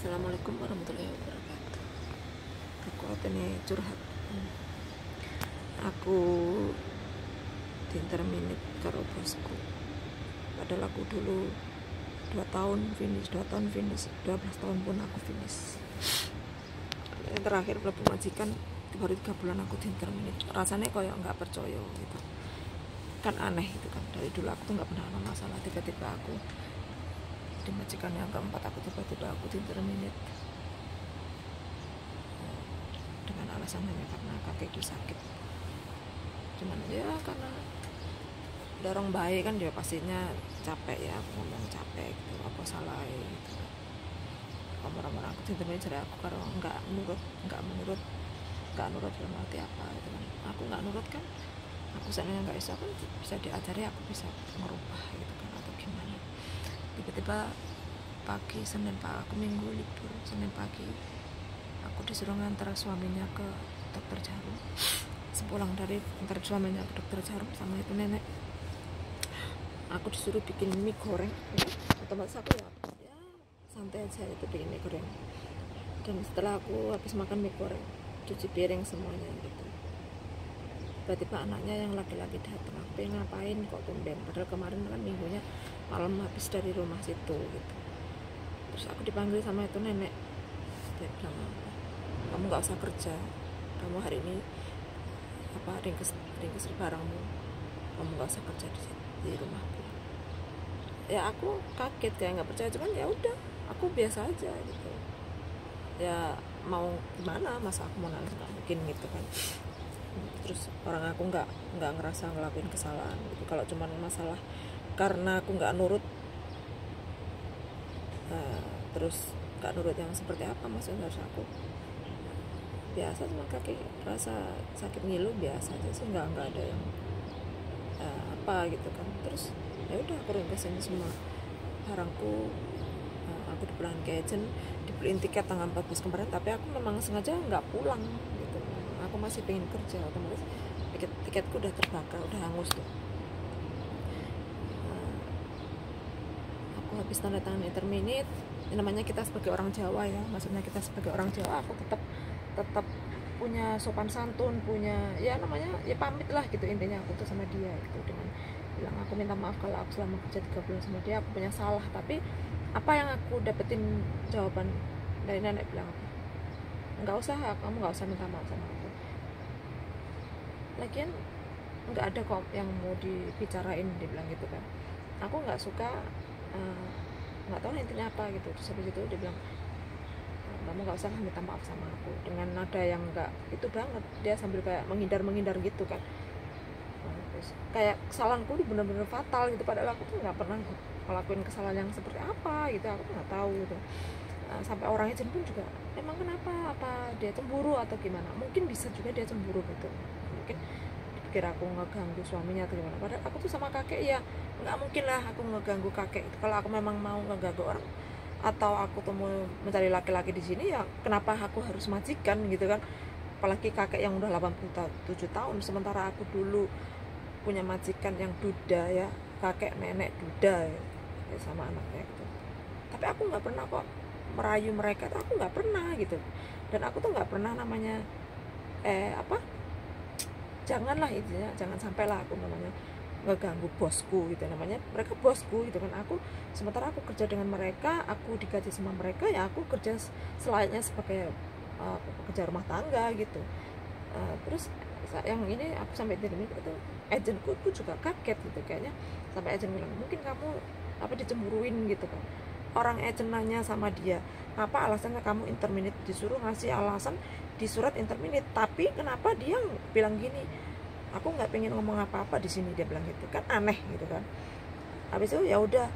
Assalamualaikum warahmatullahi wabarakatuh. Aku atene curhat. Aku diinterminate karo bosku. Padahal aku dulu 2 tahun finish, 12 tahun pun aku finish. Yang terakhir mlebu majikan baru 3 bulan aku diinterminate. Rasanya kayak nggak percaya gitu. Kan aneh itu kan. Dari dulu aku tuh nggak pernah ada masalah, tiba-tiba aku di majikan yang keempat aku tiba-tiba aku diinterminate dengan alasan hanya karena kakiku sakit. Cuman ya karena dorong bayi kan dia pastinya capek ya, aku ngomong capek gitu, apa salah gitu. Kamu orang-orang aku diinterminate jadi aku kalau nggak nurut dalam arti apa gitu kan. Aku nggak nurut kan, aku seandainya nggak bisa kan bisa diajari, aku bisa merubah gitu kan, atau gimana. Tiba-tiba pagi Senin Pak, aku minggu libur, Senin pagi aku disuruh ngantar suaminya ke dokter jarum. Sepulang dari antar suaminya ke dokter jarum sama itu nenek, aku disuruh bikin mie goreng ya. Otomatis aku ya santai aja itu bikin mie goreng. Dan setelah aku habis makan mie goreng, cuci piring semuanya gitu, tiba-tiba anaknya yang laki-laki datang. Aku pengen ngapain kok tumben, padahal kemarin kan minggunya malam habis dari rumah situ gitu. Terus aku dipanggil sama itu nenek, dia bilang, kamu nggak usah kerja, kamu hari ini ringkes barangmu, kamu nggak usah kerja di rumahku. Ya aku kaget, kayak nggak percaya, cuman ya udah aku biasa aja gitu. Ya mau gimana, masa aku mau nangis, nggak mungkin gitu kan. Terus orang aku nggak ngerasa ngelakuin kesalahan gitu. Kalau cuman masalah karena aku nggak nurut, terus nggak nurut yang seperti apa, maksudnya harus aku biasa cuma kaki rasa sakit ngilu biasa aja sih, nggak ada yang apa gitu kan. Terus ya udah aku ringkesin semua barangku, aku dipulangin ke agent, dibeliin tiket tanggal 14 kemarin, tapi aku memang sengaja nggak pulang gitu, aku masih pengen kerja. Otomatis tiketku udah terbakar, udah hangus tuh. Aku habis tanda tangan interminate. Namanya kita sebagai orang Jawa ya, maksudnya kita sebagai orang Jawa, aku tetap punya sopan santun, punya ya namanya ya pamit lah gitu. Intinya aku tuh sama dia gitu, dengan bilang aku minta maaf kalau aku selama kerja 3 bulan sama dia aku punya salah. Tapi apa yang aku dapetin jawaban dari nenek, bilang nggak usah, kamu nggak usah minta maaf sama aku, lagian nggak ada kok yang mau dibicarain, dia bilang gitu kan. Aku nggak suka, nggak tahu intinya apa gitu. Terus habis itu dia bilang, kamu nggak usah minta maaf sama aku, dengan nada yang nggak itu banget, dia sambil kayak menghindar gitu kan. Terus kayak kesalahanku itu benar-benar fatal gitu, padahal aku tuh nggak pernah ngelakuin kesalahan yang seperti apa gitu, aku nggak tahu gitu. Sampai orang agent pun juga, emang kenapa, apa dia cemburu atau gimana, mungkin bisa juga dia cemburu gitu, mungkin pikir aku ngeganggu suaminya atau gimana. Padahal aku tuh sama kakek ya nggak mungkin lah aku ngeganggu kakek. Kalau aku memang mau ngeganggu orang atau aku tuh mau mencari laki-laki di sini, ya kenapa aku harus majikan gitu kan. Apalagi kakek yang udah 87 tahun, sementara aku dulu punya majikan yang duda ya, kakek nenek duda ya, sama anaknya gitu. Tapi aku nggak pernah kok merayu mereka, aku nggak pernah gitu. Dan aku tuh nggak pernah namanya janganlah intinya, jangan sampailah aku namanya ngeganggu bosku gitu. Namanya mereka bosku gitu kan. Aku sementara aku kerja dengan mereka, aku digaji sama mereka, ya aku kerja selayaknya sebagai pekerja rumah tangga gitu. Terus yang ini aku sampai di sini itu agentku juga kaget gitu, kayaknya sampai agent bilang, mungkin kamu dicemburuin gitu kan. Orang agent nanya sama dia, apa alasannya kamu interminate, disuruh ngasih alasan di surat interminate, tapi kenapa dia bilang gini, aku nggak pengen ngomong apa-apa di sini, dia bilang gitu kan, aneh gitu kan. Habis itu ya udah,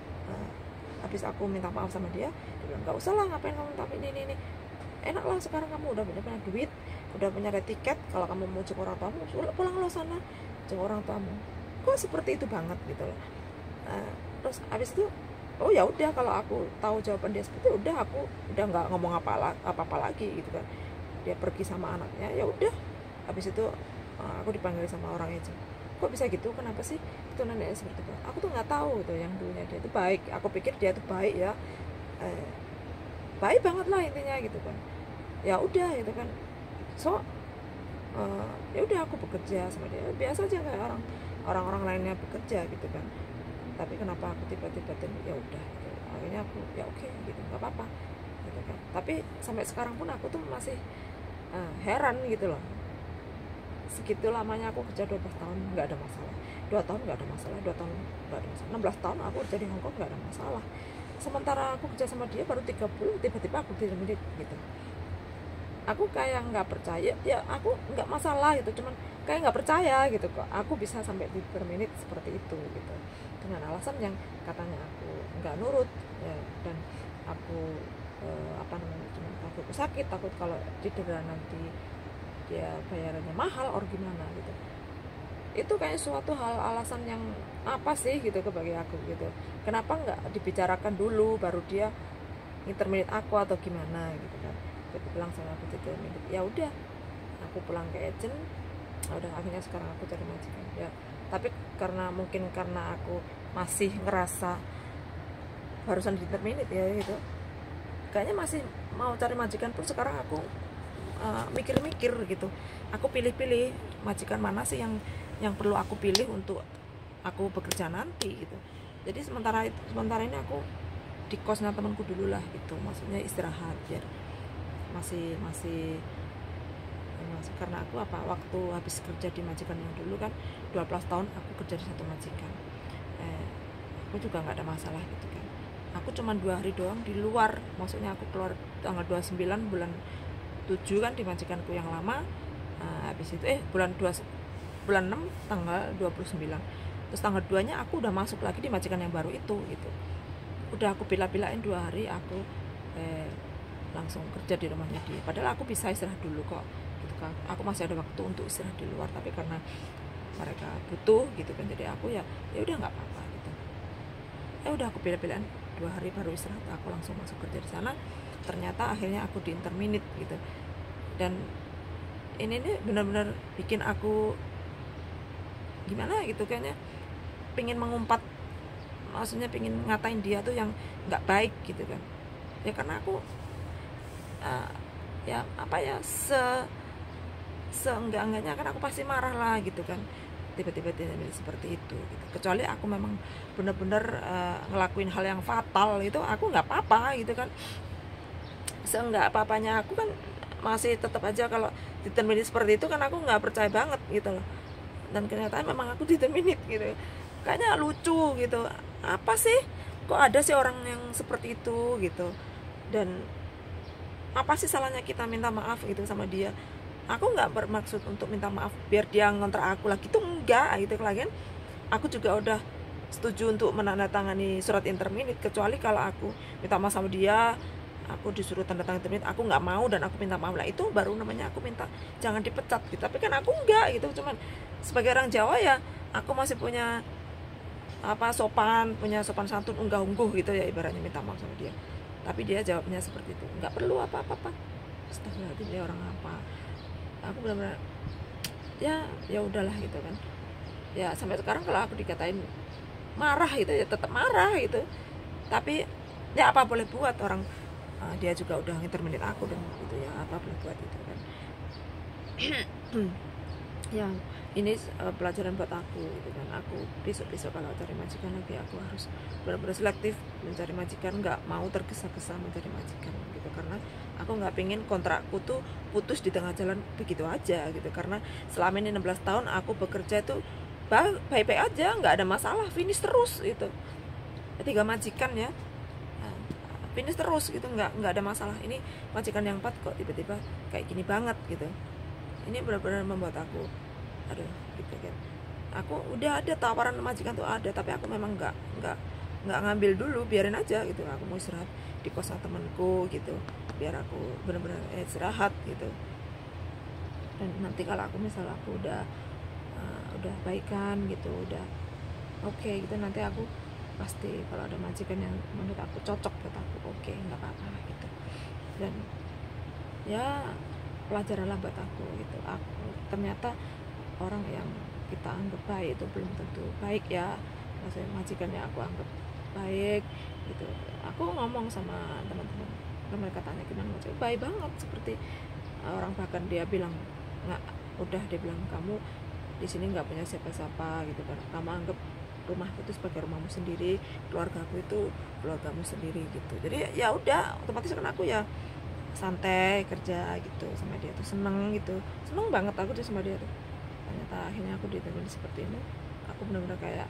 habis aku minta maaf sama dia bilang, nggak usah lah, ngapain kamu minta ini enak lah, sekarang kamu udah punya duit, udah punya tiket, kalau kamu mau jenguk orang tuamu pulang lo sana, jenguk orang tuamu. Kok seperti itu banget gitu loh. Terus habis itu oh ya udah, kalau aku tahu jawaban dia seperti itu, udah aku udah nggak ngomong apa-apa lagi gitu kan. Dia pergi sama anaknya, ya udah. Habis itu aku dipanggil sama orang agent, kok bisa gitu, kenapa sih itu neneknya seperti itu. Aku tuh nggak tahu gitu, yang dulunya dia itu baik, aku pikir dia itu baik ya, baik banget lah intinya gitu kan. Ya udah gitu kan, so ya udah aku bekerja sama dia biasa aja kayak orang-orang lainnya bekerja gitu kan. Tapi kenapa aku tiba-tiba ya udah gitu. Akhirnya aku ya oke gitu, nggak apa-apa gitu kan. Tapi sampai sekarang pun aku tuh masih heran gitu loh, segitu lamanya aku kerja 12 tahun nggak ada masalah, 2 tahun nggak ada masalah, 2 tahun nggak ada masalah, 16 tahun aku kerja di Hongkong nggak ada masalah. Sementara aku kerja sama dia baru 30, tiba-tiba aku terminate gitu. Aku kayak nggak percaya, ya aku nggak masalah gitu, cuman kayak nggak percaya gitu kok aku bisa sampai di terminate seperti itu gitu, dengan alasan yang katanya aku nggak nurut ya, dan aku cuman takut sakit, takut kalau cedera nanti dia bayarannya mahal or gimana gitu. Itu kayak suatu hal alasan yang apa sih gitu bagi aku gitu. Kenapa nggak dibicarakan dulu baru dia interminate aku atau gimana gitu kan. Jadi langsung aku interminate. Ya udah, aku pulang ke agent. Udah akhirnya sekarang aku cari majikan. Ya, tapi mungkin karena aku masih ngerasa barusan interminate ya gitu. Kayaknya masih mau cari majikan pun sekarang aku mikir-mikir gitu. Aku pilih-pilih majikan mana sih yang perlu aku pilih untuk aku bekerja nanti gitu. Jadi sementara ini aku di kosnya temanku dulu lah gitu, maksudnya istirahat biar masih karena aku waktu habis kerja di majikan yang dulu kan 12 tahun aku kerja di satu majikan, aku juga nggak ada masalah gitu kan. Aku cuma 2 hari doang di luar, maksudnya aku keluar tanggal 29 bulan 7 kan di majikanku yang lama. Habis itu bulan 6 tanggal 29, terus tanggal 2 nya aku udah masuk lagi di majikan yang baru itu gitu. Udah aku pilih-pilahin 2 hari aku langsung kerja di rumahnya dia, padahal aku bisa istirahat dulu kok gitu kan. Aku masih ada waktu untuk istirahat di luar, tapi karena mereka butuh gitu kan, jadi aku ya udah nggak apa-apa gitu. Ya udah aku pilih-pilahin 2 hari baru istirahat, aku langsung masuk kerja di sana. Ternyata akhirnya aku di interminate gitu, dan ini benar-benar bikin aku gimana gitu, kayaknya pingin mengumpat, maksudnya pingin ngatain dia tuh yang nggak baik gitu kan. Ya karena aku seenggak-enggaknya kan aku pasti marah lah gitu kan, tiba-tiba seperti itu gitu. Kecuali aku memang benar-benar ngelakuin hal yang fatal itu, aku nggak apa-apa gitu kan. Seenggak apa-apanya aku kan masih tetap aja kalau diterminate seperti itu kan aku nggak percaya banget gitu loh. Dan kenyataan memang aku diterminate gitu, kayaknya lucu gitu. Apa sih, kok ada sih orang yang seperti itu gitu. Dan apa sih salahnya kita minta maaf gitu sama dia. Aku nggak bermaksud untuk minta maaf biar dia ngontrak aku lagi, itu enggak gitu kan. Aku juga udah setuju untuk menandatangani surat interminate, kecuali kalau aku minta maaf sama dia, aku disuruh tanda tangan interminate, aku nggak mau dan aku minta maaf lah, itu baru namanya aku minta jangan dipecat gitu. Tapi kan aku enggak gitu, cuman sebagai orang Jawa ya aku masih punya punya sopan santun, unggah-ungguh gitu ya, ibaratnya minta maaf sama dia. Tapi dia jawabnya seperti itu, nggak perlu apa-apa. Astagfirullahaladzim, dia orang apa. Aku benar-benar ya udahlah gitu kan. Ya sampai sekarang kalau aku dikatain marah gitu ya tetap marah gitu. Tapi ya apa boleh buat, orang dia juga udah interminate aku dan gitu ya, apa boleh buat itu kan. Ya ini pelajaran buat aku gitu kan. Aku besok kalau cari majikan lagi, aku harus benar-benar selektif mencari majikan, nggak mau tergesa-gesa mencari majikan gitu, karena aku nggak pengen kontrakku tuh putus di tengah jalan begitu aja gitu. Karena selama ini 16 tahun aku bekerja itu baik-baik aja, nggak ada masalah, finish terus gitu. 3 majikan ya, finish terus gitu, nggak ada masalah. Ini majikan yang 4 kok tiba-tiba kayak gini banget gitu. Ini benar-benar membuat aku aduh gitu kan. Aku udah ada tawaran majikan tuh ada, tapi aku memang nggak ngambil dulu, biarin aja gitu. Aku mau istirahat di kosan temanku gitu, biar aku benar-benar istirahat gitu. Dan nanti kalau aku misalnya aku udah baikan gitu, udah oke gitu, nanti aku pasti kalau ada majikan yang menurut aku cocok buat aku, oke, nggak apa-apa gitu. Dan ya pelajaran lah buat aku gitu. Aku ternyata orang yang kita anggap baik itu belum tentu baik ya. Maksudnya majikan yang aku anggap baik gitu, aku ngomong sama teman-teman Lalu mereka tanya gimana macam baik banget, seperti orang bahkan dia bilang nggak, udah dia bilang kamu di sini nggak punya siapa-siapa gitu kan, kamu anggap rumahku itu sebagai rumahmu sendiri, keluargaku itu keluargamu sendiri gitu. Jadi ya udah otomatis kan aku ya santai kerja gitu sama dia tuh, seneng gitu, seneng banget aku tuh sama dia tuh. Ternyata akhirnya aku ditemuin seperti ini, aku benar-benar kayak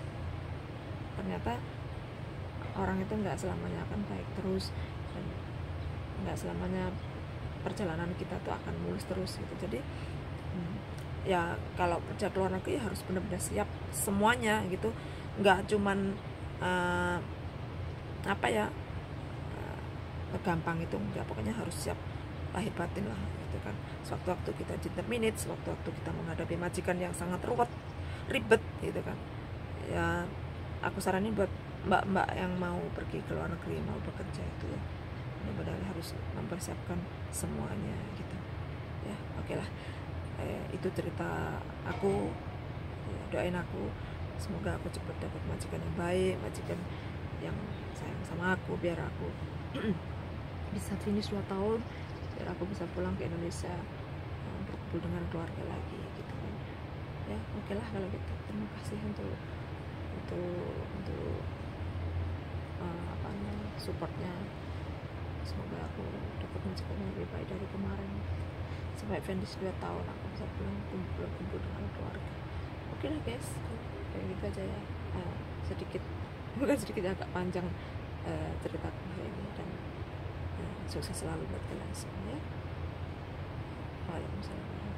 ternyata orang itu nggak selamanya akan baik terus, dan nggak selamanya perjalanan kita tuh akan mulus terus gitu. Jadi ya kalau kerja ke luar negeri ya harus benar-benar siap semuanya gitu, nggak cuman apa ya gampang itu enggak, pokoknya harus siap lahir batin lah gitu kan. Sewaktu-waktu kita determinate, sewaktu-waktu kita menghadapi majikan yang sangat ribet gitu kan. Ya aku saranin buat mbak-mbak yang mau pergi ke luar negeri, mau bekerja itu ya benar-benar harus mempersiapkan semuanya gitu ya. Oke lah, itu cerita aku. Doain aku semoga aku cepat dapat majikan yang baik, majikan yang sayang sama aku, biar aku bisa finish 2 tahun, biar aku bisa pulang ke Indonesia berkumpul dengan keluarga lagi gitu kan ya. Oke lah kalau gitu, terima kasih untuk apa namanya, supportnya. Semoga aku dapat majikan yang lebih baik dari kemarin, sampai finish 2 tahun aku bisa pulang kumpul dengan keluarga. Oke lah guys, kayak gitu aja ya, sedikit bukan sedikit, agak panjang ceritaku hari ini, dan sukses selalu buat kalian semua ya. Waalaikumsalam.